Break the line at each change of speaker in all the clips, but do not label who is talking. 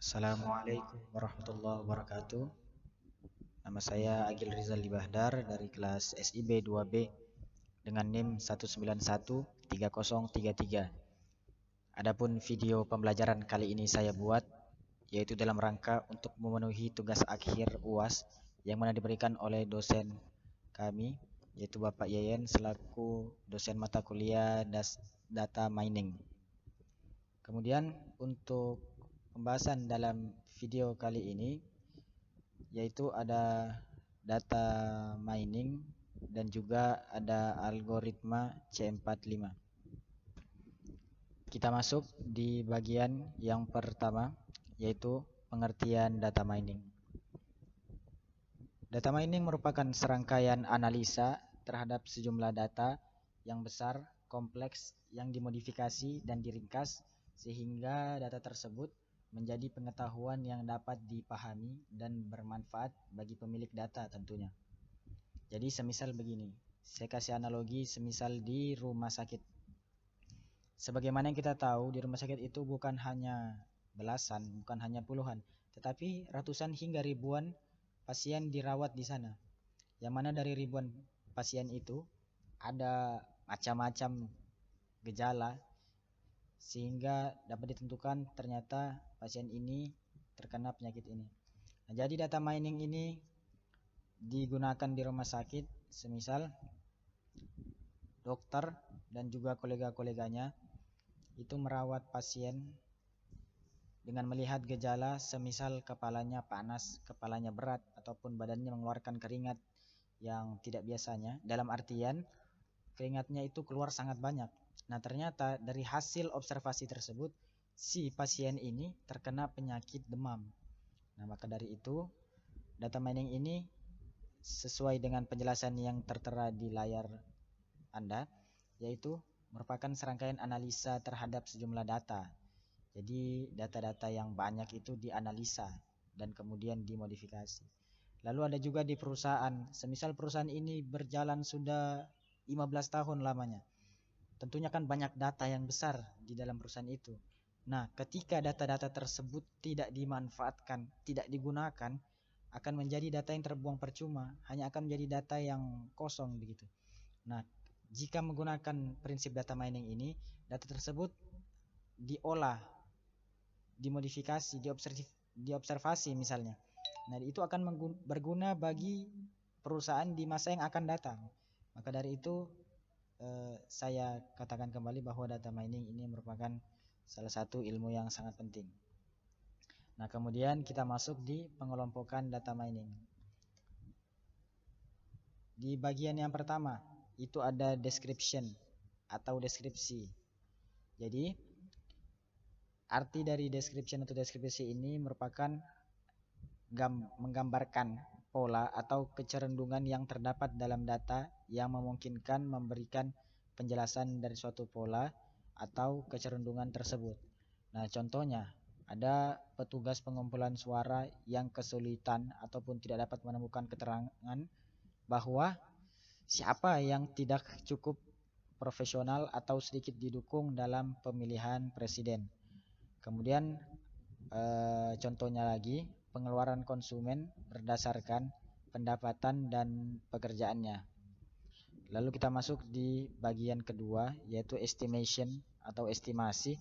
Assalamualaikum warahmatullahi wabarakatuh. Nama saya Agil Rizal Bahdar dari kelas SIB 2B dengan NIM 1913033. Adapun video pembelajaran kali ini saya buat yaitu dalam rangka untuk memenuhi tugas akhir UAS yang mana diberikan oleh dosen kami yaitu Bapak Yeyen selaku dosen mata kuliah Data Mining. Kemudian untuk pembahasan dalam video kali ini yaitu ada data mining dan juga ada algoritma C45. Kita masuk di bagian yang pertama yaitu pengertian data mining. Data mining merupakan serangkaian analisa terhadap sejumlah data yang besar, kompleks, yang dimodifikasi dan diringkas sehingga data tersebut menjadi pengetahuan yang dapat dipahami dan bermanfaat bagi pemilik data tentunya. Jadi semisal begini, saya kasih analogi semisal di rumah sakit. Sebagaimana yang kita tahu di rumah sakit itu bukan hanya belasan, bukan hanya puluhan, tetapi ratusan hingga ribuan pasien dirawat di sana. Yang mana dari ribuan pasien itu ada macam-macam gejala sehingga dapat ditentukan ternyata pasien ini terkena penyakit ini. Nah, jadi data mining ini digunakan di rumah sakit, semisal dokter dan juga kolega-koleganya itu merawat pasien dengan melihat gejala semisal kepalanya panas, kepalanya berat, ataupun badannya mengeluarkan keringat yang tidak biasanya. Dalam artian keringatnya itu keluar sangat banyak. Nah, ternyata dari hasil observasi tersebut si pasien ini terkena penyakit demam. Nah, maka dari itu data mining ini sesuai dengan penjelasan yang tertera di layar Anda, yaitu merupakan serangkaian analisa terhadap sejumlah data. Jadi data-data yang banyak itu dianalisa dan kemudian dimodifikasi. Lalu ada juga di perusahaan, semisal perusahaan ini berjalan sudah 15 tahun lamanya. Tentunya kan banyak data yang besar di dalam perusahaan itu. Nah, ketika data-data tersebut tidak dimanfaatkan, tidak digunakan, akan menjadi data yang terbuang percuma, hanya akan menjadi data yang kosong begitu. Nah, jika menggunakan prinsip data mining ini, data tersebut diolah, dimodifikasi, diobservasi misalnya. Nah, itu akan berguna bagi perusahaan di masa yang akan datang. Maka dari itu saya katakan kembali bahwa data mining ini merupakan salah satu ilmu yang sangat penting. Nah, kemudian kita masuk di pengelompokan data mining. Di bagian yang pertama itu ada description atau deskripsi. Jadi arti dari description atau deskripsi ini merupakan menggambarkan pola atau kecerundungan yang terdapat dalam data yang memungkinkan memberikan penjelasan dari suatu pola atau kecerundungan tersebut. Nah, contohnya ada petugas pengumpulan suara yang kesulitan ataupun tidak dapat menemukan keterangan bahwa siapa yang tidak cukup profesional atau sedikit didukung dalam pemilihan presiden. Kemudian contohnya lagi, pengeluaran konsumen berdasarkan pendapatan dan pekerjaannya. Lalu kita masuk di bagian kedua yaitu estimation atau estimasi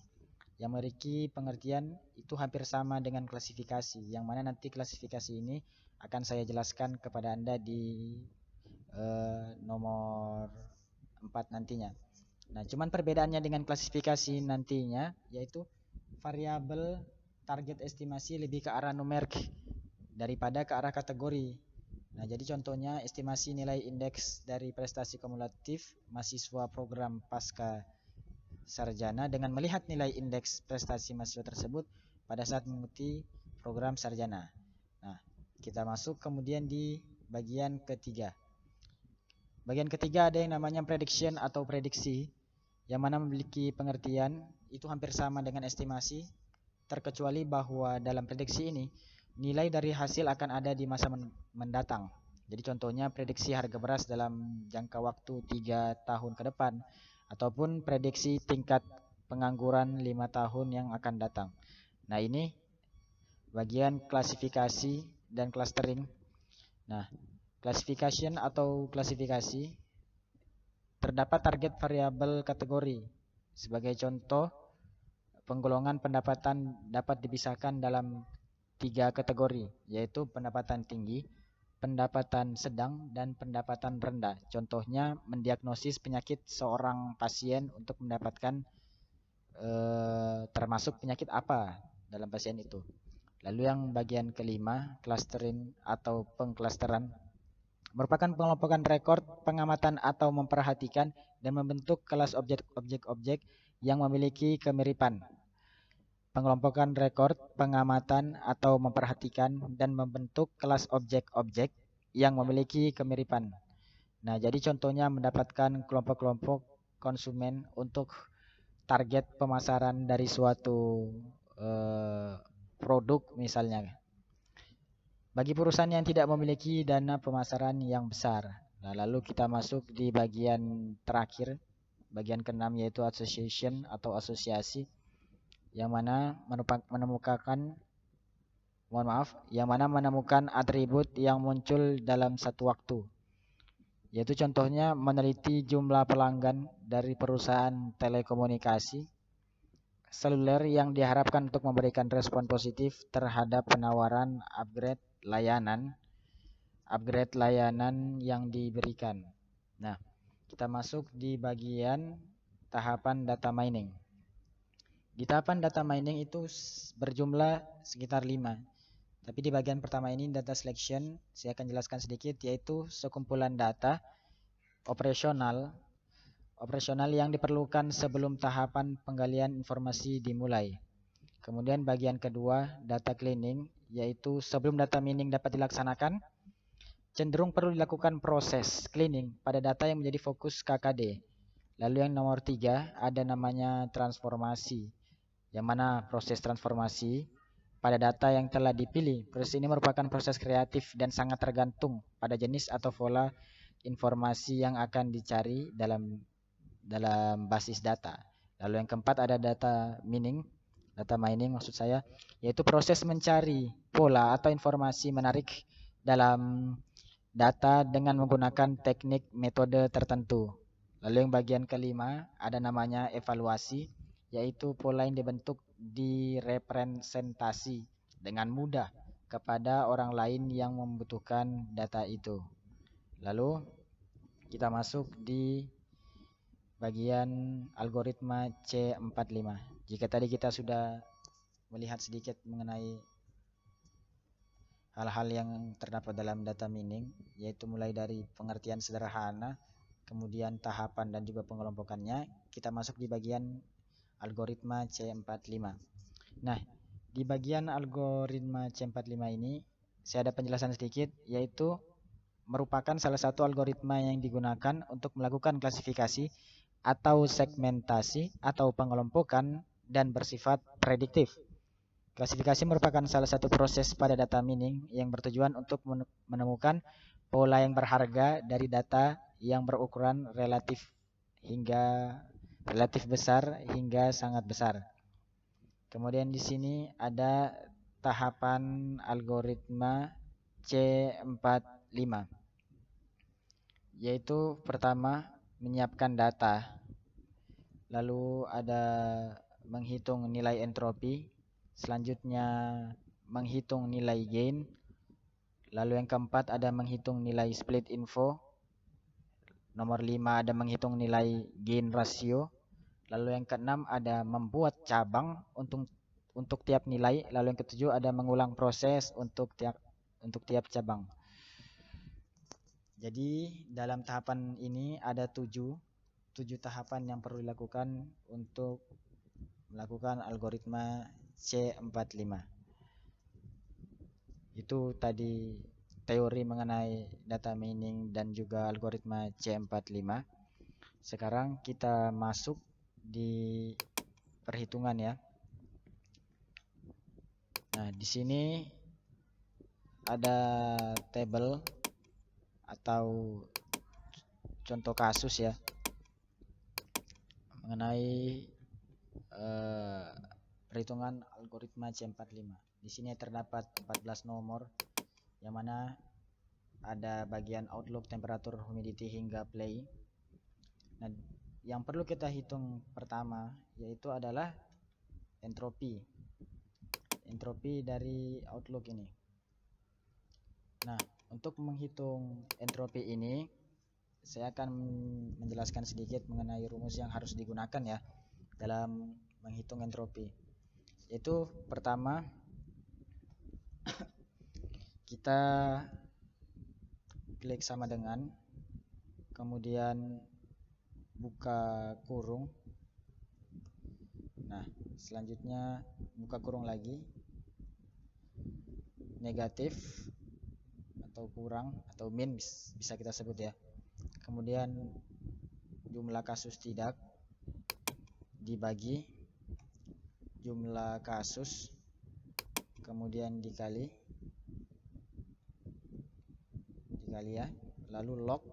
yang memiliki pengertian itu hampir sama dengan klasifikasi, yang mana nanti klasifikasi ini akan saya jelaskan kepada Anda di nomor 4 nantinya. Nah, cuman perbedaannya dengan klasifikasi nantinya yaitu variabel target estimasi lebih ke arah numerik daripada ke arah kategori. Nah, jadi contohnya estimasi nilai indeks dari prestasi kumulatif mahasiswa program pasca sarjana dengan melihat nilai indeks prestasi mahasiswa tersebut pada saat mengikuti program sarjana. Nah, kita masuk kemudian di bagian ketiga. Bagian ketiga ada yang namanya prediction atau prediksi, yang mana memiliki pengertian itu hampir sama dengan estimasi, terkecuali bahwa dalam prediksi ini nilai dari hasil akan ada di masa mendatang. Jadi contohnya prediksi harga beras dalam jangka waktu 3 tahun ke depan, ataupun prediksi tingkat pengangguran 5 tahun yang akan datang. Nah, ini bagian klasifikasi dan clustering. Nah, classification atau klasifikasi, terdapat target variabel kategori. Sebagai contoh, penggolongan pendapatan dapat dipisahkan dalam 3 kategori, yaitu pendapatan tinggi, pendapatan sedang, dan pendapatan rendah. Contohnya, mendiagnosis penyakit seorang pasien untuk mendapatkan termasuk penyakit apa dalam pasien itu. Lalu yang bagian kelima, clustering atau pengklasteran, merupakan pengelompokan rekor, pengamatan atau memperhatikan dan membentuk kelas objek-objek yang memiliki kemiripan. Pengelompokan rekor, pengamatan atau memperhatikan dan membentuk kelas objek-objek yang memiliki kemiripan. Nah, jadi contohnya mendapatkan kelompok-kelompok konsumen untuk target pemasaran dari suatu produk misalnya. Bagi perusahaan yang tidak memiliki dana pemasaran yang besar. Nah, lalu kita masuk di bagian terakhir, bagian ke-6, yaitu association atau asosiasi, yang mana menemukan atribut yang muncul dalam satu waktu. Yaitu contohnya meneliti jumlah pelanggan dari perusahaan telekomunikasi seluler yang diharapkan untuk memberikan respon positif terhadap penawaran upgrade layanan yang diberikan. Nah, kita masuk di bagian tahapan data mining. Di tahapan data mining itu berjumlah sekitar 5. Tapi di bagian pertama ini data selection, saya akan jelaskan sedikit, yaitu sekumpulan data operasional yang diperlukan sebelum tahapan penggalian informasi dimulai. Kemudian bagian kedua, data cleaning, yaitu sebelum data mining dapat dilaksanakan, cenderung perlu dilakukan proses cleaning pada data yang menjadi fokus KKD. Lalu yang nomor 3, ada namanya transformasi, yang mana proses transformasi pada data yang telah dipilih. Proses ini merupakan proses kreatif dan sangat tergantung pada jenis atau pola informasi yang akan dicari dalam basis data. Lalu yang keempat ada data mining maksud saya, yaitu proses mencari pola atau informasi menarik dalam data dengan menggunakan teknik metode tertentu. Lalu yang bagian kelima ada namanya evaluasi, yaitu pola yang dibentuk direpresentasi dengan mudah kepada orang lain yang membutuhkan data itu. Lalu kita masuk di bagian algoritma C45. Jika tadi kita sudah melihat sedikit mengenai hal-hal yang terdapat dalam data mining, yaitu mulai dari pengertian sederhana, kemudian tahapan dan juga pengelompokannya, kita masuk di bagian algoritma C45. Nah, di bagian algoritma C45 ini, saya ada penjelasan sedikit, yaitu merupakan salah satu algoritma yang digunakan untuk melakukan klasifikasi atau segmentasi atau pengelompokan dan bersifat prediktif. Klasifikasi merupakan salah satu proses pada data mining yang bertujuan untuk menemukan pola yang berharga dari data yang berukuran relatif besar hingga sangat besar. Kemudian di sini ada tahapan algoritma C45, yaitu pertama menyiapkan data, lalu ada menghitung nilai entropi, selanjutnya menghitung nilai gain, lalu yang keempat ada menghitung nilai split info, nomor 5 ada menghitung nilai gain ratio, lalu yang keenam ada membuat cabang untuk tiap nilai, lalu yang ketujuh ada mengulang proses untuk tiap cabang. Jadi dalam tahapan ini ada 7 tahapan yang perlu dilakukan untuk melakukan algoritma C45. Itu tadi teori mengenai data mining dan juga algoritma C45. Sekarang kita masuk di perhitungan ya. Nah, di sini ada tabel atau contoh kasus ya mengenai perhitungan algoritma C45. Di sini terdapat 14 nomor yang mana ada bagian outlook, temperatur, humidity hingga play. Nah, yang perlu kita hitung pertama yaitu adalah entropi. Entropi dari outlook ini. Nah, untuk menghitung entropi ini saya akan menjelaskan sedikit mengenai rumus yang harus digunakan ya dalam menghitung entropi. Itu pertama kita klik sama dengan, kemudian buka kurung. Nah, selanjutnya buka kurung lagi, negatif atau kurang atau min bisa kita sebut ya. Kemudian jumlah kasus tidak dibagi jumlah kasus, kemudian dikali ya, lalu log,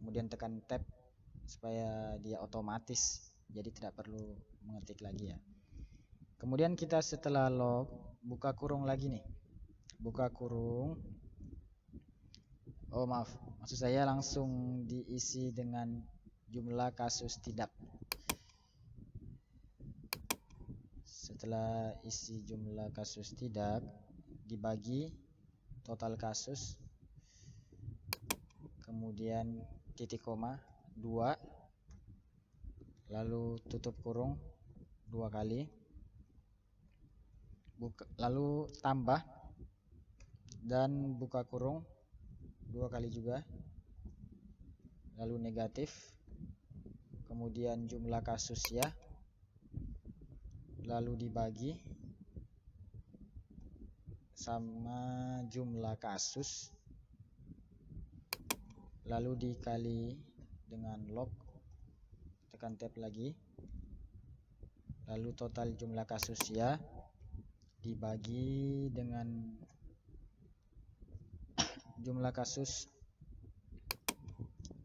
kemudian tekan tab supaya dia otomatis, jadi tidak perlu mengetik lagi ya. Kemudian kita setelah log buka kurung lagi nih, buka kurung. Oh maaf, maksud saya langsung diisi dengan jumlah kasus tidak. Setelah isi jumlah kasus tidak dibagi total kasus, kemudian titik koma 2, lalu tutup kurung 2 kali, lalu tambah dan buka kurung 2 kali juga, lalu negatif, kemudian jumlah kasus ya, lalu dibagi sama jumlah kasus, lalu dikali dengan log, tekan tab lagi, lalu total jumlah kasus ya dibagi dengan jumlah kasus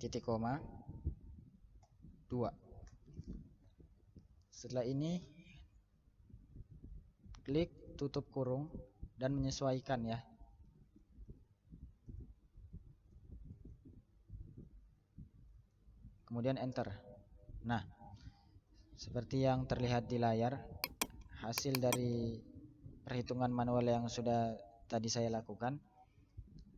titik koma 2. Setelah ini klik tutup kurung dan menyesuaikan ya. Kemudian enter. Nah, seperti yang terlihat di layar, hasil dari perhitungan manual yang sudah tadi saya lakukan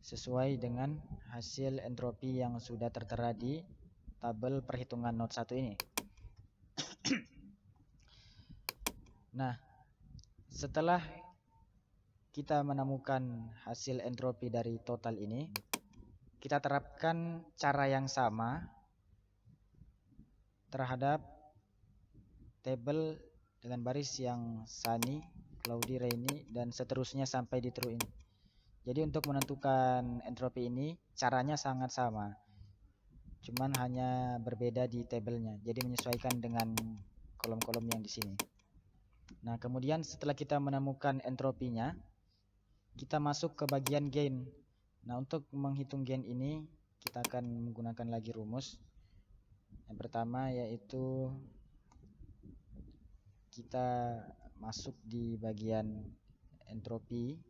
sesuai dengan hasil entropi yang sudah tertera di tabel perhitungan note 1 ini. Nah, setelah kita menemukan hasil entropi dari total ini, kita terapkan cara yang sama terhadap tabel dengan baris yang sunny, cloudy, rainy, dan seterusnya sampai di true ini. Jadi untuk menentukan entropi ini caranya sangat sama, cuman hanya berbeda di tabelnya. Jadi menyesuaikan dengan kolom-kolom yang di sini. Nah, kemudian setelah kita menemukan entropinya, kita masuk ke bagian gain. Nah, untuk menghitung gain ini kita akan menggunakan lagi rumus. Yang pertama yaitu kita masuk di bagian entropi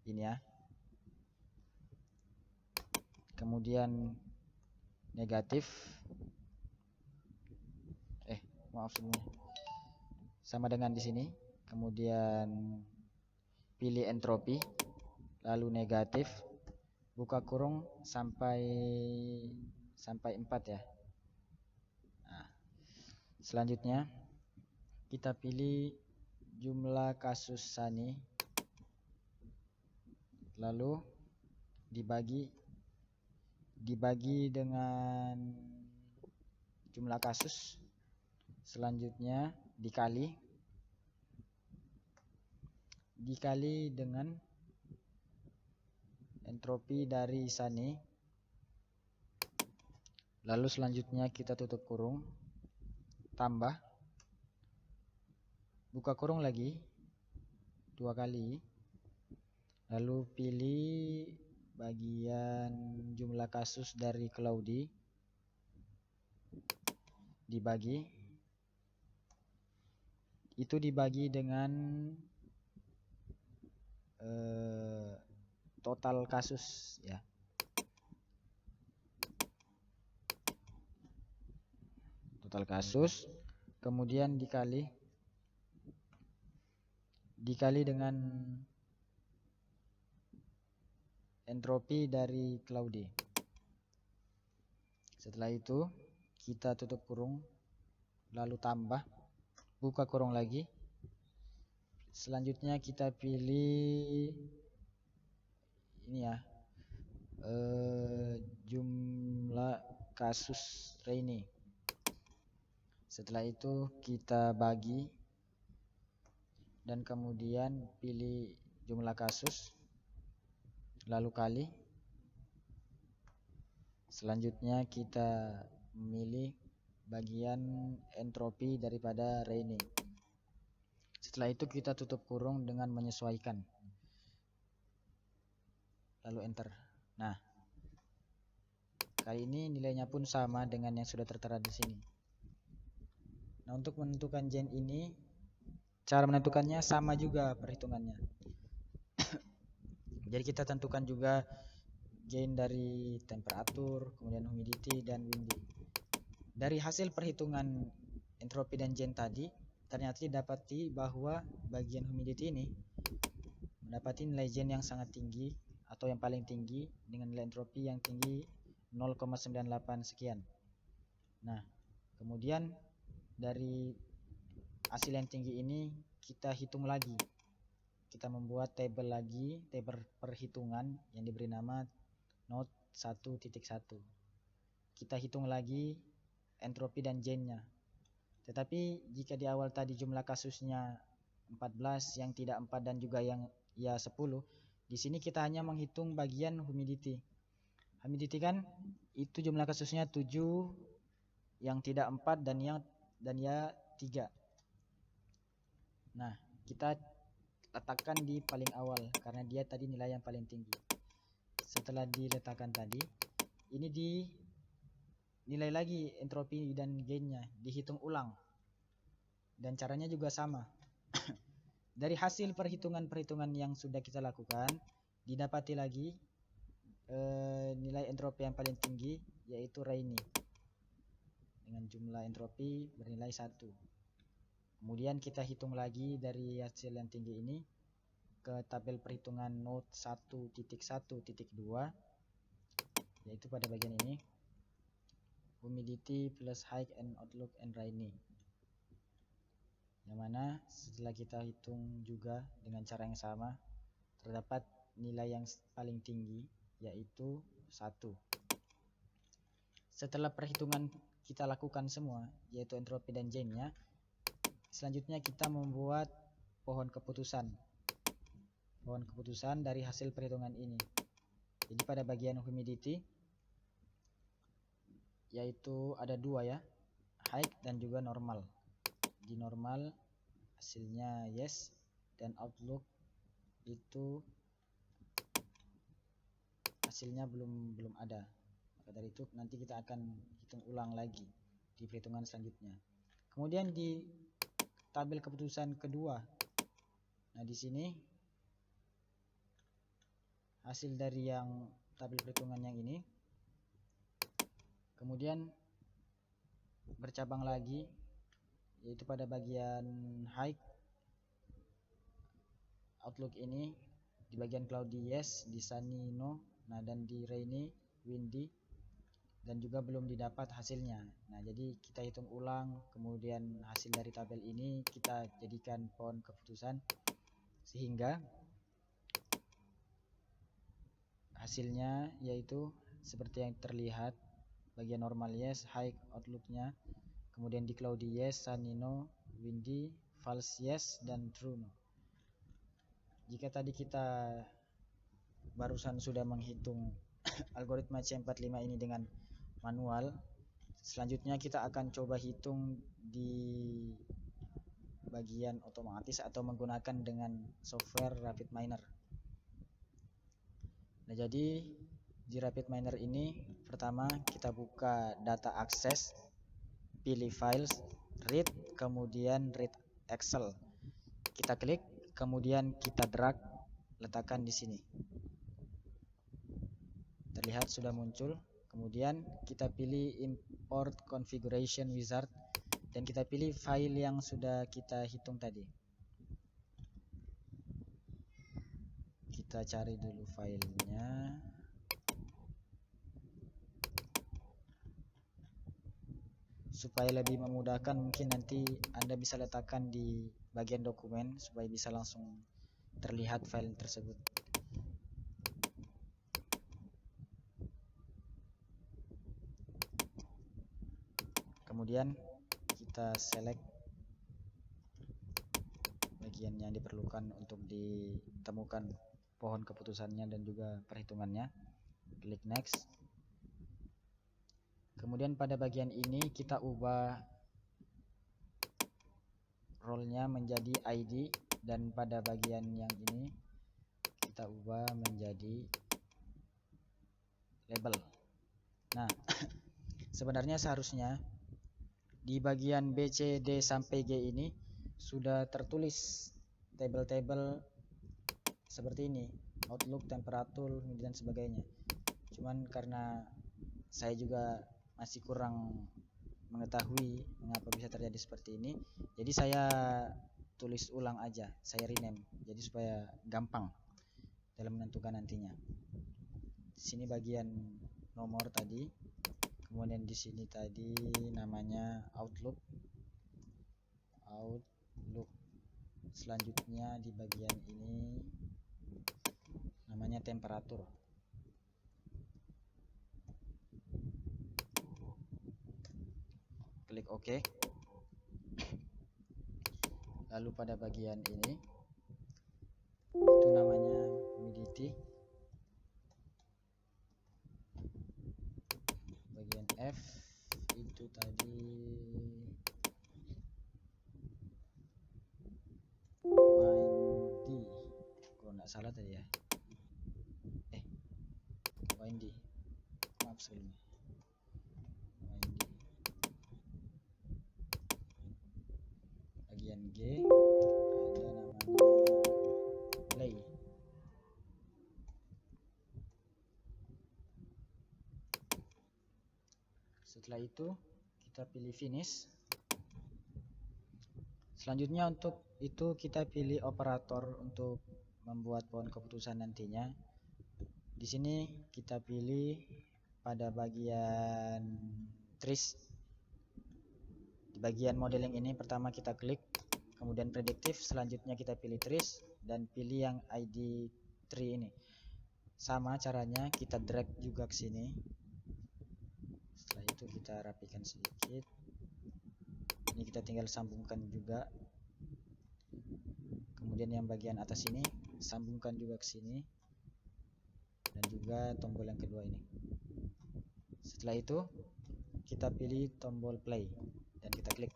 ini ya. Kemudian negatif. Maaf sebelumnya. Sama dengan di sini. Kemudian pilih entropi, lalu negatif, buka kurung sampai 4 ya. Nah, selanjutnya kita pilih jumlah kasus sunny, lalu dibagi dengan jumlah kasus, selanjutnya dikali dengan entropi dari sunny, lalu selanjutnya kita tutup kurung, tambah, buka kurung lagi 2 kali, lalu pilih bagian jumlah kasus dari cloudy, dibagi itu dibagi dengan total kasus ya. Total kasus kemudian dikali dengan entropi dari Claude. Setelah itu kita tutup kurung, lalu tambah, buka kurung lagi. Selanjutnya kita pilih ini ya, jumlah kasus Rainy. Setelah itu kita bagi dan kemudian pilih jumlah kasus, lalu kali. Selanjutnya kita memilih bagian entropi daripada Rainy. Setelah itu kita tutup kurung dengan menyesuaikan, lalu enter. Nah, kali ini nilainya pun sama dengan yang sudah tertera di sini. Nah, untuk menentukan gen ini, cara menentukannya sama juga perhitungannya. Jadi kita tentukan juga gain dari temperatur, kemudian humidity dan windy. Dari hasil perhitungan entropi dan gen tadi, ternyata didapati bahwa bagian humidity ini mendapati nilai gen yang sangat tinggi atau yang paling tinggi dengan nilai entropi yang tinggi 0,98 sekian. Nah, kemudian dari hasil yang tinggi ini kita hitung lagi. Kita membuat tabel lagi, tabel perhitungan yang diberi nama note 1.1. Kita hitung lagi entropi dan gennya. Tetapi jika di awal tadi jumlah kasusnya 14, yang tidak 4 dan juga yang ya 10, di sini kita hanya menghitung bagian humidity. Humidity kan itu jumlah kasusnya 7, yang tidak 4 dan ya 3. Nah, kita letakkan di paling awal karena dia tadi nilai yang paling tinggi. Setelah diletakkan tadi, ini dinilai lagi entropi dan gainnya, dihitung ulang. Dan caranya juga sama. Dari hasil perhitungan-perhitungan yang sudah kita lakukan, didapati lagi nilai entropi yang paling tinggi, yaitu Rainy dengan jumlah entropi bernilai 1. Kemudian kita hitung lagi dari hasil yang tinggi ini ke tabel perhitungan note 1.1.2, yaitu pada bagian ini, humidity plus height and outlook and Rainy, yang mana setelah kita hitung juga dengan cara yang sama, terdapat nilai yang paling tinggi, yaitu 1. Setelah perhitungan kita lakukan semua, yaitu entropi dan gennya, selanjutnya kita membuat pohon keputusan dari hasil perhitungan ini. Jadi pada bagian humidity, yaitu ada 2 ya, height dan juga normal. Di normal hasilnya yes, dan outlook itu hasilnya belum ada. Maka dari itu nanti kita akan hitung ulang lagi di perhitungan selanjutnya. Kemudian di tabel keputusan kedua, nah di sini hasil dari yang tabel perhitungan yang ini, kemudian bercabang lagi, yaitu pada bagian height, outlook ini di bagian cloudy yes, di sunny no, nah dan di rainy windy, dan juga belum didapat hasilnya. Nah, jadi kita hitung ulang, kemudian hasil dari tabel ini kita jadikan pohon keputusan, sehingga hasilnya yaitu seperti yang terlihat, bagian normal yes, high outlooknya, kemudian di cloudy yes, sunny no, windy, false yes, dan true no. Jika tadi kita barusan sudah menghitung algoritma C45 ini dengan manual, selanjutnya kita akan coba hitung di bagian otomatis atau menggunakan dengan software RapidMiner. Nah, jadi di RapidMiner ini pertama kita buka data akses, pilih files, read, kemudian read Excel. Kita klik, kemudian kita drag, letakkan di sini. Terlihat sudah muncul. Kemudian kita pilih import configuration wizard dan kita pilih file yang sudah kita hitung tadi. Kita cari dulu filenya. Supaya lebih memudahkan, mungkin nanti Anda bisa letakkan di bagian dokumen supaya bisa langsung terlihat file tersebut. Kemudian kita select bagian yang diperlukan untuk ditemukan pohon keputusannya dan juga perhitungannya. Klik next. Kemudian pada bagian ini kita ubah role-nya menjadi ID dan pada bagian yang ini kita ubah menjadi label. Nah, sebenarnya seharusnya di bagian B, C, D sampai G ini sudah tertulis tabel-tabel seperti ini, outlook, temperatur, dan sebagainya. Cuman karena saya juga masih kurang mengetahui mengapa bisa terjadi seperti ini, jadi saya tulis ulang aja, saya rename, jadi supaya gampang dalam menentukan nantinya. Di sini bagian nomor tadi, kemudian di sini tadi namanya outlook. Selanjutnya di bagian ini namanya temperatur. Klik OK. Lalu pada bagian ini itu namanya humidity. Bagian F itu tadi windy, kalau nggak salah tadi ya, windy, maaf sebelumnya. Bagian G ada namanya play. Setelah itu kita pilih finish. Selanjutnya untuk itu kita pilih operator untuk membuat pohon keputusan nantinya. Di sini kita pilih pada bagian trees. Di bagian modeling ini pertama kita klik, kemudian prediktif, selanjutnya kita pilih trees dan pilih yang ID tree ini. Sama caranya kita drag juga ke sini. Setelah itu kita rapikan sedikit. Ini kita tinggal sambungkan juga. Kemudian yang bagian atas ini sambungkan juga ke sini. Dan juga tombol yang kedua ini. Setelah itu kita pilih tombol play dan kita klik.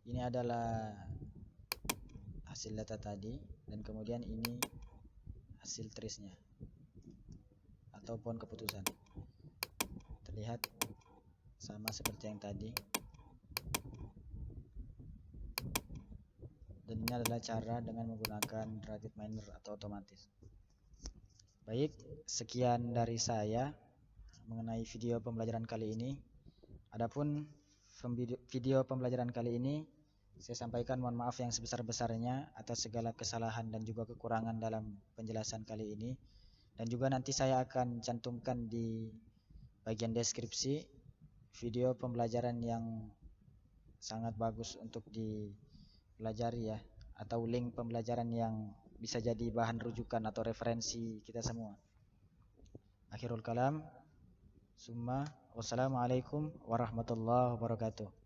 Ini adalah hasil data tadi dan kemudian ini hasil treesnya atau pohon keputusan. Terlihat sama seperti yang tadi. Dan ini adalah cara dengan menggunakan Rabbit Miner atau otomatis. Baik, sekian dari saya mengenai video pembelajaran kali ini. Adapun video pembelajaran kali ini saya sampaikan mohon maaf yang sebesar-besarnya atas segala kesalahan dan juga kekurangan dalam penjelasan kali ini. Dan juga nanti saya akan cantumkan di bagian deskripsi video pembelajaran yang sangat bagus untuk dipelajari ya, atau link pembelajaran yang bisa jadi bahan rujukan atau referensi kita semua. Akhirul kalam, summa wassalamualaikum warahmatullahi wabarakatuh.